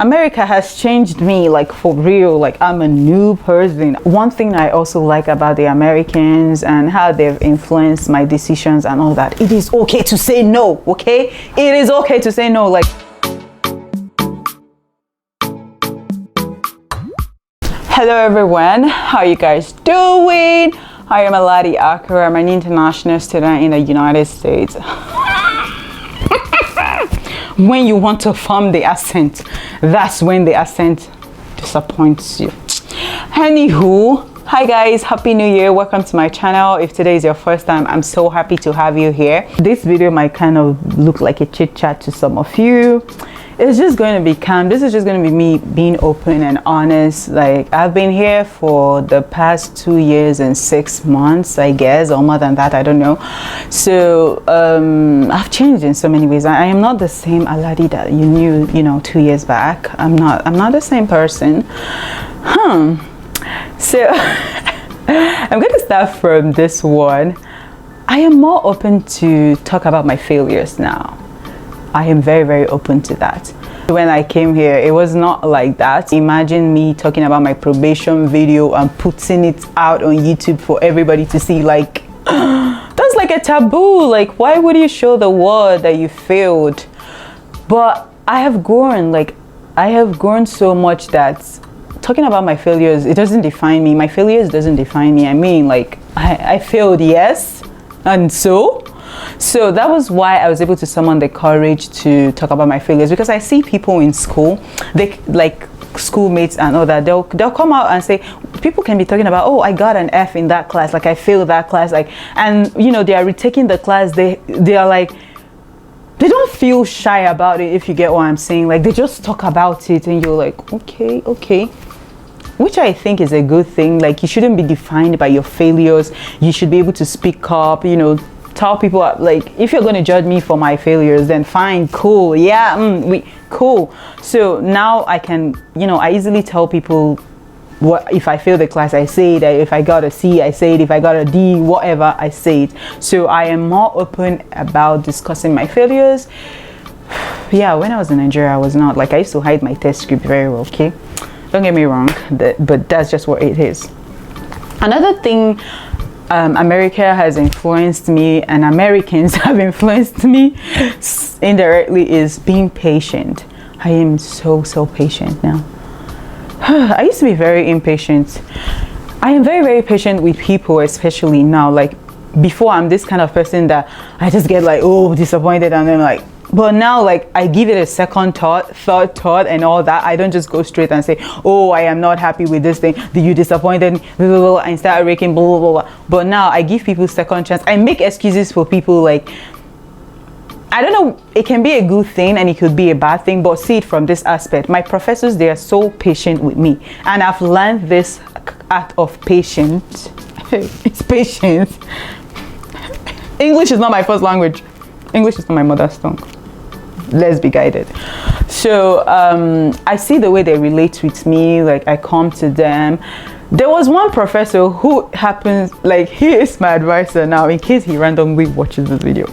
America has changed me, like for real. Like I'm a new person. One thing I also like about the Americans and how they've influenced my decisions and all that, it is okay to say no, okay? It is okay to say no. Like, hello everyone, how are you guys doing? I am Aladi-Ada. I'm an international student in the United States. When you want to form the accent, that's when the accent disappoints you. Anywho, hi guys, happy new year, welcome to my channel. If today is your first time, I'm so happy to have you here. This video might kind of look like a chit chat to some of you. It's just going to be calm. This is just going to be me being open and honest. Like, I've been here for the past 2 years and 6 months, I guess, or more than that, I don't know. So I've changed in so many ways. I am not the same Aladi that you knew, 2 years back. I'm not the same person. So I'm going to start from this one. I am more open to talk about my failures now. I am very, very open to that. When I came here, it was not like that. Imagine me talking about my probation video and putting it out on YouTube for everybody to see. Like, that's like a taboo. Like, why would you show the world that you failed? But I have grown. Like, I have grown so much that talking about my failures, it doesn't define me. My failures doesn't define me. I mean, like, I failed, yes, and so that was why I was able to summon the courage to talk about my failures, because I see people in school, they like schoolmates and all that, they'll come out and say, people can be talking about, oh, I got an F in that class, like I failed that class, like, and they are retaking the class, they are like, they don't feel shy about it, if you get what I'm saying. Like, they just talk about it and you're like, okay, which I think is a good thing. Like, you shouldn't be defined by your failures. You should be able to speak up, tell people, like, if you're going to judge me for my failures, then fine, cool, yeah, cool. So now I can, I easily tell people what if I fail the class, I say it. If I got a C, I say it. If I got a D, whatever, I say it. So I am more open about discussing my failures. Yeah, when I was in Nigeria, I was not. Like, I used to hide my test script very well, okay? Don't get me wrong, but that's just what it is. Another thing America has influenced me, and Americans have influenced me indirectly, is being patient. I am so patient now. I used to be very impatient. I am very, very patient with people, especially now. Like, before, I'm this kind of person that I just get like, oh, disappointed, and then like, but now, like, I give it a second thought, and all that. I don't just go straight and say, oh, I am not happy with this thing. You disappointed me, blah, blah, blah, and start raking, blah, blah, blah. But now I give people second chance. I make excuses for people. Like, I don't know, it can be a good thing and it could be a bad thing, but see it from this aspect. My professors, they are so patient with me. And I've learned this art of patience. It's patience. English is not my first language. English is not my mother's tongue. Let's be guided. So I see the way they relate with me. Like, I come to them. There was one professor who happens, like, he is my advisor now, in case he randomly watches this video.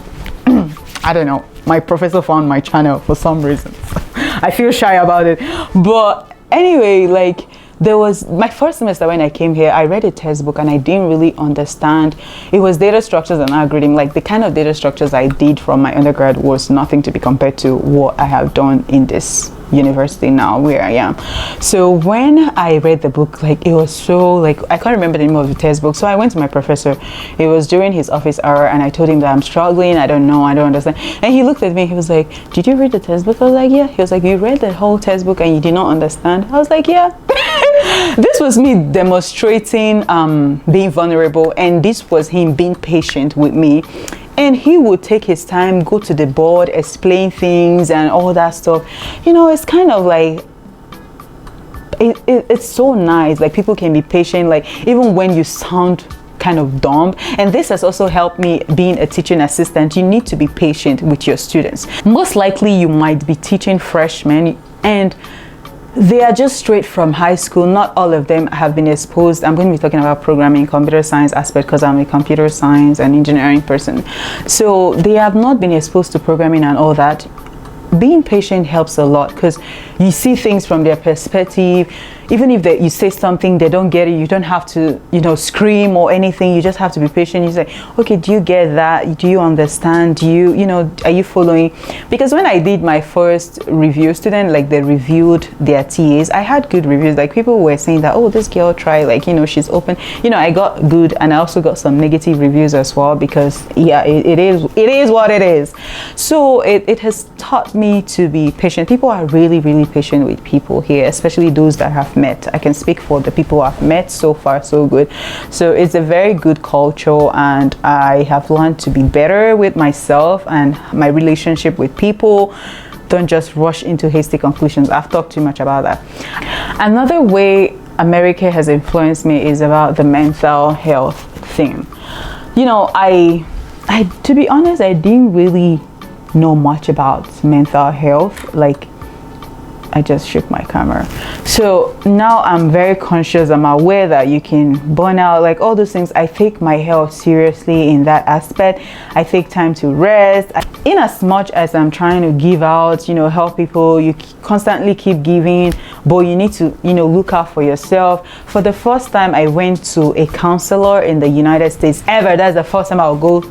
I don't know, my professor found my channel for some reason. I feel shy about it, but anyway, like, there was my first semester when I came here, I read a textbook and I didn't really understand. It was data structures and algorithm. Like, the kind of data structures I did from my undergrad was nothing to be compared to what I have done in this university now where I am. So when I read the book, like, it was so, like, I can't remember the name of the textbook. So I went to my professor. It was during his office hour and I told him that I'm struggling, I don't know, I don't understand. And he looked at me, he was like, did you read the textbook? I was like, yeah. He was like, you read the whole textbook and you did not understand? I was like, yeah. This was me demonstrating being vulnerable, and this was him being patient with me. And he would take his time, go to the board, explain things and all that stuff. It's kind of like, it's so nice. Like, people can be patient, like, even when you sound kind of dumb. And this has also helped me being a teaching assistant. You need to be patient with your students. Most likely you might be teaching freshmen and they are just straight from high school. Not all of them have been exposed. I'm going to be talking about programming, computer science aspect, because I'm a computer science and engineering person. So they have not been exposed to programming and all that. being patient helps a lot, because you see things from their perspective. Even if you say something, they don't get it, you don't have to, scream or anything. You just have to be patient. You say, okay, do you get that? Do you understand? Do you, are you following? Because when I did my first review student, like they reviewed their TAs, I had good reviews. Like people were saying that, oh, this girl tried, like, she's open. I got good, and I also got some negative reviews as well, because yeah, it is what it is. So it has taught me to be patient. People are really, really patient with people here, especially those that have met. I can speak for the people I've met. So far so good. So it's a very good culture, and I have learned to be better with myself and my relationship with people. Don't just rush into hasty conclusions. I've talked too much about that. Another way America has influenced me is about the mental health thing. I to be honest, I didn't really know much about mental health. Like, I just shook my camera. So now I'm very conscious. I'm aware that you can burn out, like all those things. I take my health seriously in that aspect. I take time to rest. In as much as I'm trying to give out, help people, you constantly keep giving, but you need to, look out for yourself. For the first time, I went to a counselor in the United States ever. That's the first time I'll go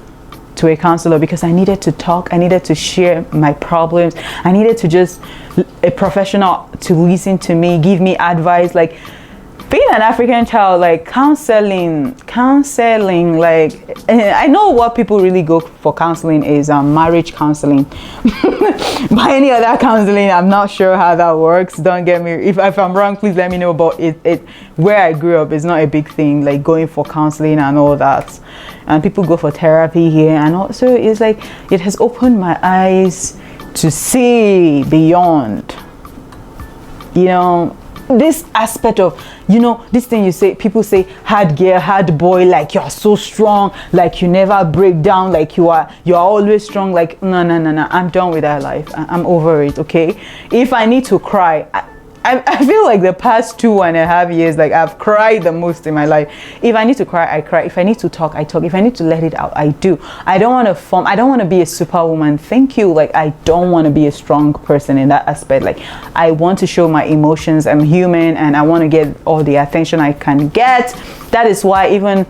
to a counselor, because I needed to talk. I needed to share my problems. I needed to just a professional to listen to me, give me advice. Like, being an African child, like counseling, like I know what people really go for counseling is marriage counseling. But any other counseling, I'm not sure how that works. Don't get me, if I'm wrong, please let me know. But it where I grew up is not a big thing, like going for counseling and all that. And people go for therapy here, and also it's like it has opened my eyes to see beyond, this aspect of, this thing you say, people say hard girl, hard boy, like you're so strong, like you never break down, like you're always strong. Like no, I'm done with that life. I'm over it. Okay, if I need to cry, I feel like the past 2.5 years, like I've cried the most in my life. If I need to cry, I cry. If I need to talk, I talk. If I need to let it out, I do. I don't want to be a superwoman. Thank you. Like, I don't want to be a strong person in that aspect. Like, I want to show my emotions. I'm human, and I want to get all the attention I can get. That is why even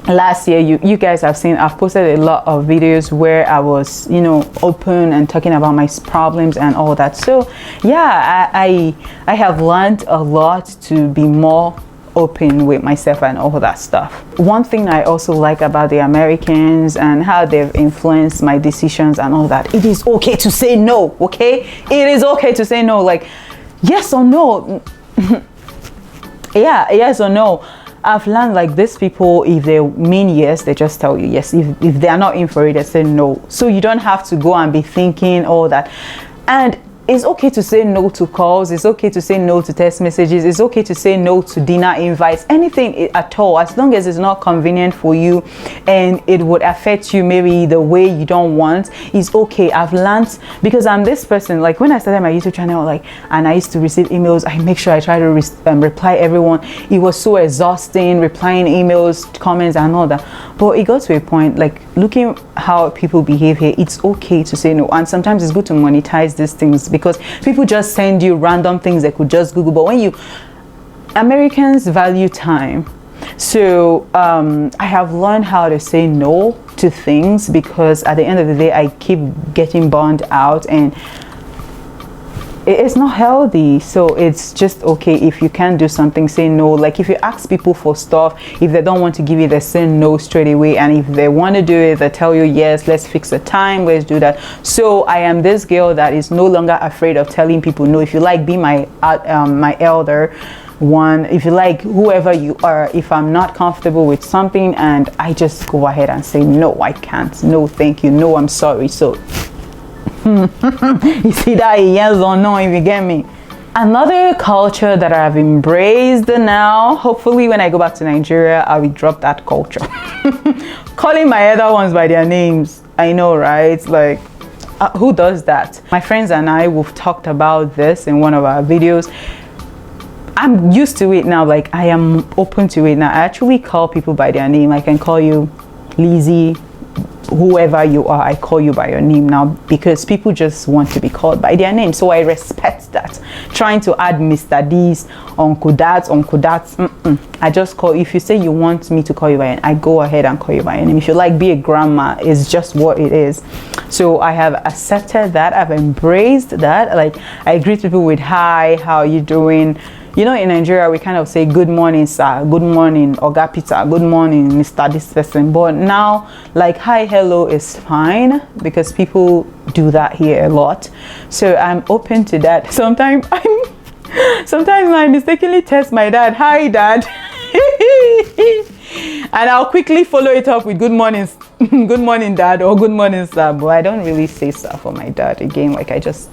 last year, you guys have seen, I've posted a lot of videos where I was, open and talking about my problems and all that. So yeah, I have learned a lot to be more open with myself and all that stuff. One thing I also like about the Americans and how they've influenced my decisions and all that, it is okay to say no. Okay, it is okay to say no. Like, yes or no. Yeah, yes or no. I've learned, like, these people, if they mean yes, they just tell you yes. If they are not in for it, they say no. So you don't have to go and be thinking all that. And it's okay to say no to calls. It's okay to say no to text messages. It's okay to say no to dinner invites. Anything at all, as long as it's not convenient for you and it would affect you maybe the way you don't want, it's okay. I've learned, because I'm this person, like when I started my YouTube channel, like, and I used to receive emails, I make sure I try to reply everyone. It was so exhausting replying emails, comments and all that. But it got to a point, like, looking how people behave here, it's okay to say no. And sometimes it's good to monetize these things, because people just send you random things they could just Google. But when Americans value time. So I have learned how to say no to things, because at the end of the day, I keep getting burned out and it's not healthy. So it's just okay if you can't do something, say no. Like, if you ask people for stuff, if they don't want to give you, they say no straight away. And if they want to do it, they tell you yes, let's fix a time, let's do that. So I am this girl that is no longer afraid of telling people no. If you like, be my elder one. If you like, whoever you are, if I'm not comfortable with something, and I just go ahead and say no, I can't, no thank you, no I'm sorry. So you see that yes or no, if you get me. Another culture that I've embraced now, hopefully when I go back to Nigeria, I will drop that culture. Calling my other ones by their names. I know, right? Like, who does that? My friends and I, we've talked about this in one of our videos. I'm used to it now. Like, I am open to it now. I actually call people by their name. I can call you Lizzie, whoever you are, I call you by your name now, because people just want to be called by their name. So I respect that. Trying to add Mr. This, Uncle that, I just call. If you say you want me to call you by your name, I go ahead and call you by your name. If you like, be a grandma, it's just what it is. So I have accepted that. I've embraced that. Like, I greet people with hi, how are you doing? You know, in Nigeria, we kind of say, good morning, sir, good morning, Oga Peter, good morning, Mr. This person. But now, like, hi, hello is fine, because people do that here a lot. So I'm open to that. Sometimes I mistakenly text my dad, hi, dad. And I'll quickly follow it up with good morning, good morning, dad, or good morning, sir. But I don't really say sir for my dad again. Like, I just...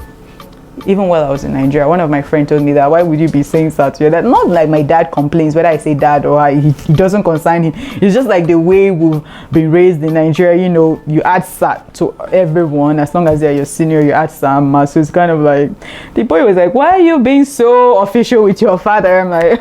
Even while I was in Nigeria, one of my friends told me that, why would you be saying sir to your dad? Not like my dad complains whether I say dad or he doesn't concern him. It's just like the way we've been raised in Nigeria. You know, you add sir to everyone. As long as they're your senior, you add sir. So it's kind of like, the boy was like, why are you being so official with your father? I'm like...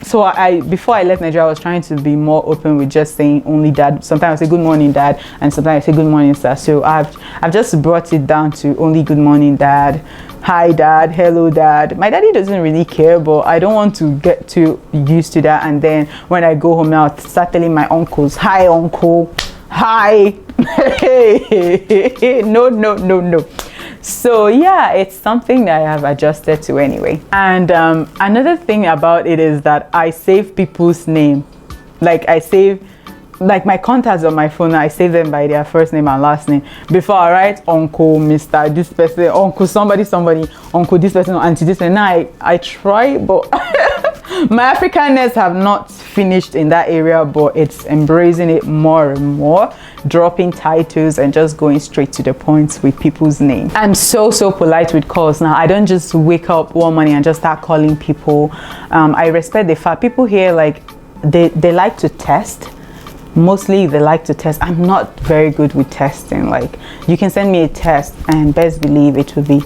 So before I left Nigeria, I was trying to be more open with just saying only dad. Sometimes I say good morning, dad, and sometimes I say good morning, sir. So I've just brought it down to only good morning, dad, hi, dad, hello, dad. My daddy doesn't really care, but I don't want to get too used to that. And then when I go home now, I'll start telling my uncles, hi, uncle, hi. No. So yeah, it's something that I have adjusted to anyway. And another thing about it is that I save people's name. Like, I save, like, my contacts on my phone, I save them by their first name and last name. Before I write uncle, Mr. this person, uncle somebody, uncle this person, auntie this person. Now I try, but my Africanness have not finished in that area, but it's embracing it more and more, dropping titles and just going straight to the point with people's names. I'm so polite with calls now. I don't just wake up one morning and just start calling people. I respect the fact people here, like, they like to test. Mostly they like to test. I'm not very good with testing. Like, you can send me a test and best believe it will be...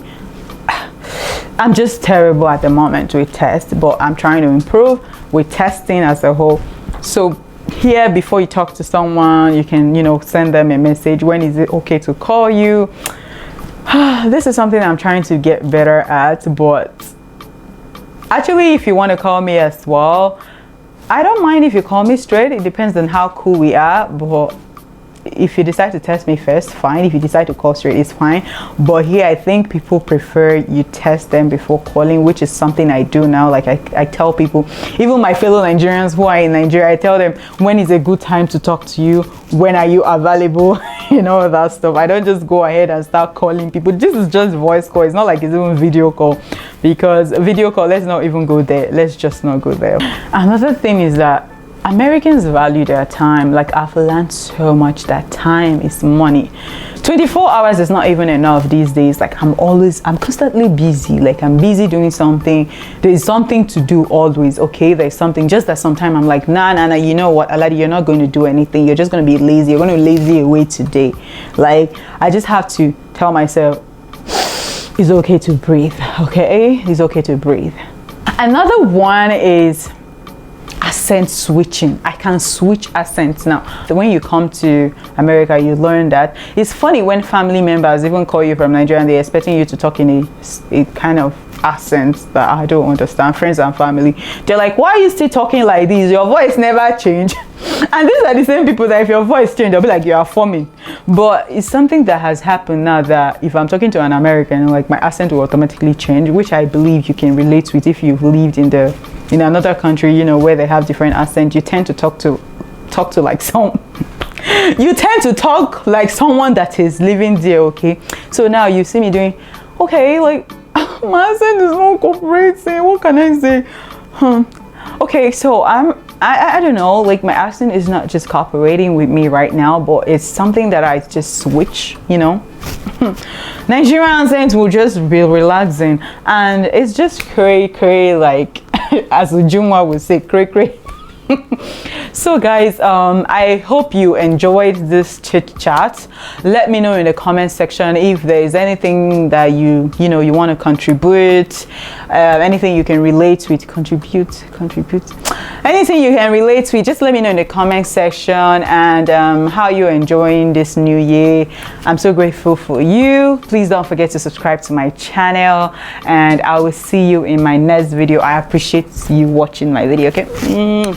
I'm just terrible at the moment with tests, but I'm trying to improve with testing as a whole. So here, before you talk to someone, you can, you know, send them a message. When is it okay to call you? This is something I'm trying to get better at, but actually, if you want to call me as well, I don't mind if you call me straight. It depends on how cool we are, but if you decide to text me first, fine. If you decide to call straight, it's fine. But here, I think people prefer you test them before calling, which is something I do now. Like, I tell people, even my fellow Nigerians who are in Nigeria, I tell them, when is a good time to talk to you? When are you available? You know, that stuff. I don't just go ahead and start calling people. This is just voice call. It's not like it's even video call, because video call, let's not even go there. Let's just not go there. Another thing is that Americans value their time. Like, I've learned so much that time is money. 24 hours is not even enough these days. Like, I'm constantly busy. Like, I'm busy doing something. There's something to do always, okay? There's something, just that sometimes I'm like, nah, you know what, Aladi, you're not going to do anything. You're just going to be lazy. You're going to lazy away today. Like, I just have to tell myself, it's okay to breathe, okay? It's okay to breathe. Another one is accent switching. I can switch accents now. So when you come to America, you learn that. It's funny when family members even call you from Nigeria and they're expecting you to talk in a kind of accent that I don't understand. Friends and family, they're like, why are you still talking like this? Your voice never changed. And these are the same people that if your voice changed, they'll be like, you are forming. But it's something that has happened now, that if I'm talking to an American, like, my accent will automatically change, which I believe you can relate with if you've lived in another country, you know, where they have different accents. You tend to talk to like you tend to talk like someone that is living there, okay? So now you see me doing, okay, like, my accent is not cooperating. What can I say? Okay, so I don't know, like, my accent is not just cooperating with me right now, but it's something that I just switch, you know. Nigerian accent will just be relaxing, and it's just cray, like, as Ujuma would say, cray. So guys, I hope you enjoyed this chit chat. Let me know in the comment section if there is anything that you want to contribute, anything you can relate with. Contribute anything you can relate with. Just let me know in the comment section, and how you're enjoying this new year. I'm so grateful for you. Please don't forget to subscribe to my channel, and I will see you in my next video. I appreciate you watching my video. Okay.